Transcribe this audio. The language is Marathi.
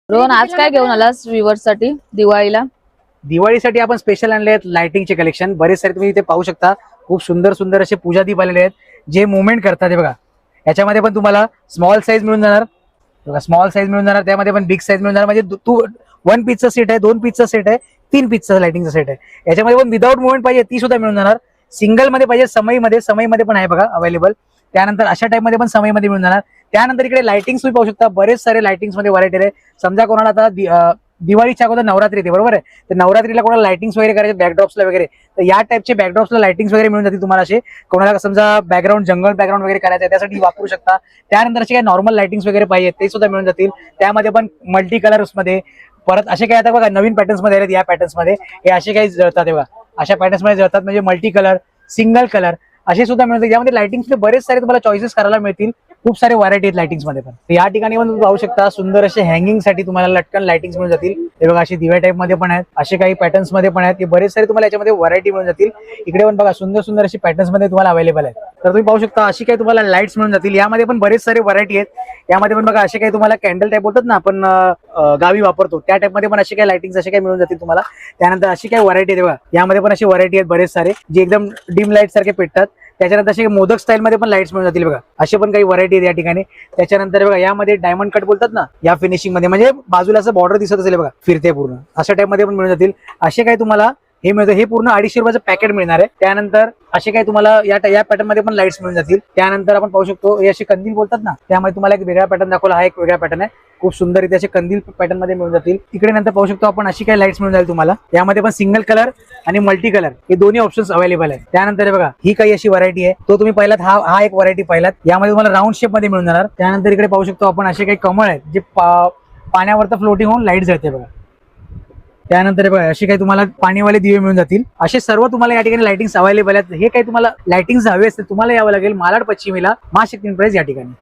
रोहन, आज काय घेऊन आलास व्ह्यूअर्स साठी दिवाळीला? दिवाळीसाठी आपण स्पेशल आणले आहेत लाइटिंगचे कलेक्शन. बरेच सारे तुम्ही इथे पाहू शकता. खूप सुंदर सुंदर असे पूजा दीप आलेले आहेत जे मुवमेंट करतात. हे बघा, याच्यामध्ये पण तुम्हाला स्मॉल साईज मिळून जाणार. बघा, स्मॉल साईज मिळून जाणार, त्यामध्ये पण बिग साईज मिळून जाणार. म्हणजे तू 1 पीसचा सेट आहे, 2 पीसचा सेट आहे, 3 पीसचा लाइटिंगचा सेट आहे. याच्यामध्ये पण विदाउट मुवमेंट पाहिजे ती सुद्धा मिळून जाणार. सिंगल मध्ये पाहिजे समईमध्ये पण आहे बघा अवेलेबल. त्यानंतर अशा टाइप मध्ये पण समईमध्ये मिळून जाणार. त्यानंतर इकडे लाइटिंग्स तुम्ही पाहू शकता. बरेच सारे लाइटिंग्स मध्ये व्हरायटी आहे. समजा कोणाला आता दिवाळीच्या अगोदर नवरात्री येते, बरोबर आहे, तर नवरात्रीला कोणाला लाइटिंग्स वगैरे करायचे बॅकड्रॉप्सला वगैरे, तर या टाइपचे बॅकड्रॉप्सला लाइटिंग्स वगैरे मिळून जातील तुम्हाला. असे कोणाला समजा बॅकग्राऊंड जंगल बॅकग्राऊंड वगैरे करायचं आहे त्यासाठी वापरू शकता. त्यानंतर असे काही नॉर्मल लाइटिंग्स वगैरे पाहिजे ते सुद्धा मिळून जातील. त्यामध्ये पण मल्टी कलर्स मध्ये परत असे काही आता बघा नवीन पॅटर्न्स मध्ये आहेत. या पॅटर्न्स मध्ये हे असे काही जळतात बघा, अशा पॅटर्न्स मध्ये जळतात. म्हणजे मल्टी कलर, सिंगल कलर असे सुद्धा मिळतात. यामध्ये लाइटिंग्स बरेच सारे तुम्हाला चॉईसेस करायला मिळतील. खूप सारे व्हरायटी आहेत लाइटिंग्स मध्ये पण. या ठिकाणी पण तुम्ही पाहू शकता सुंदर असे हँगिंग साठी तुम्हाला लटकन लाइटिंग्स मिळून जातील. हे बघा, अशी दिव्या टाइप मध्ये पण आहेत, असे काही पॅटर्न्स मध्ये पण आहेत. हे बरेच सारे तुम्हाला याच्यामध्ये व्हरायटी मिळून जातील. इकडे पण बघा सुंदर सुंदर अशी पॅटर्न्स मध्ये तुम्हाला अवेलेबल आहेत. तर तुम्ही पाहू शकता अशी काही तुम्हाला लाईट्स मिळून जातील. यामध्ये पण बरेच सारे व्हरायटी आहेत. यामध्ये पण बघा असे काही तुम्हाला कॅन्डल टाइप होतात ना, आपण गावी वापरतो त्या टाइप मध्ये पण असे काही लाइटिंग्स असे काही मिळून जातील तुम्हाला. त्यानंतर अशी काही व्हरायटी आहे बघा, यामध्ये पण अशी व्हरायटी आहेत बरेच सारे जे एकदम डिम लाईट सारखे पेटतात. त्याच्यानंतर असे मोदक स्टाईल मध्ये पण लाईट्स मिळून जातील बघा, असे पण काही व्हरायटी आहेत या ठिकाणी. त्याच्यानंतर बघा यामध्ये डायमंड कट बोलतात ना, या फिनिशिंग मध्ये म्हणजे बाजूला असं बॉर्डर दिसत असेल बघा फिरते पूर्ण, अशा टाइप मध्ये पण मिळून जातील. असे काही तुम्हाला हे मिळतं. हे पूर्ण 250 रुपयाचं पॅकेट मिळणार आहे. त्यानंतर असे काही तुम्हाला या पॅटर्न मध्ये पण लाईट्स मिळून जातील. त्यानंतर आपण पाहू शकतो हे असे कंदील बोलतात ना, त्यामध्ये तुम्हाला एक वेगळा पॅटर्न दाखवला. हा एक वेगळा पॅटर्न आहे, खूप सुंदर इथे असे कंदील पॅटर्न मध्ये मिळून जातील. तिकडे नंतर पाहू शकतो आपण अशी काही लाईट्स मिळून जाईल तुम्हाला. यामध्ये पण सिंगल कलर आणि मल्टी कलर हे दोन्ही ऑप्शन्स अवेलेबल आहेत. त्यानंतर बघा ही काही अशी व्हरायटी आहे, तो तुम्ही पाहिलात, हा एक व्हरायटी पाहिलात. यामध्ये तुम्हाला राऊंड शेप मध्ये मिळून जाणार. त्यानंतर इकडे पाहू शकतो आपण असे काही कमळ आहेत जे पाण्यावरती फ्लोटिंग होऊन लाईट जळते बघा. त्यानंतर बघा असे काही तुम्हाला पाणीवाले दिवे मिळून जातील. असे सर्व तुम्हाला या ठिकाणी लाइटिंग्स अवेलेबल आहेत. हे काही तुम्हाला लाइटिंग्स हवे असतील तुम्हाला यावं लागेल मालाड पश्चिमेला महाशक्ती एंटरप्राइज या ठिकाणी.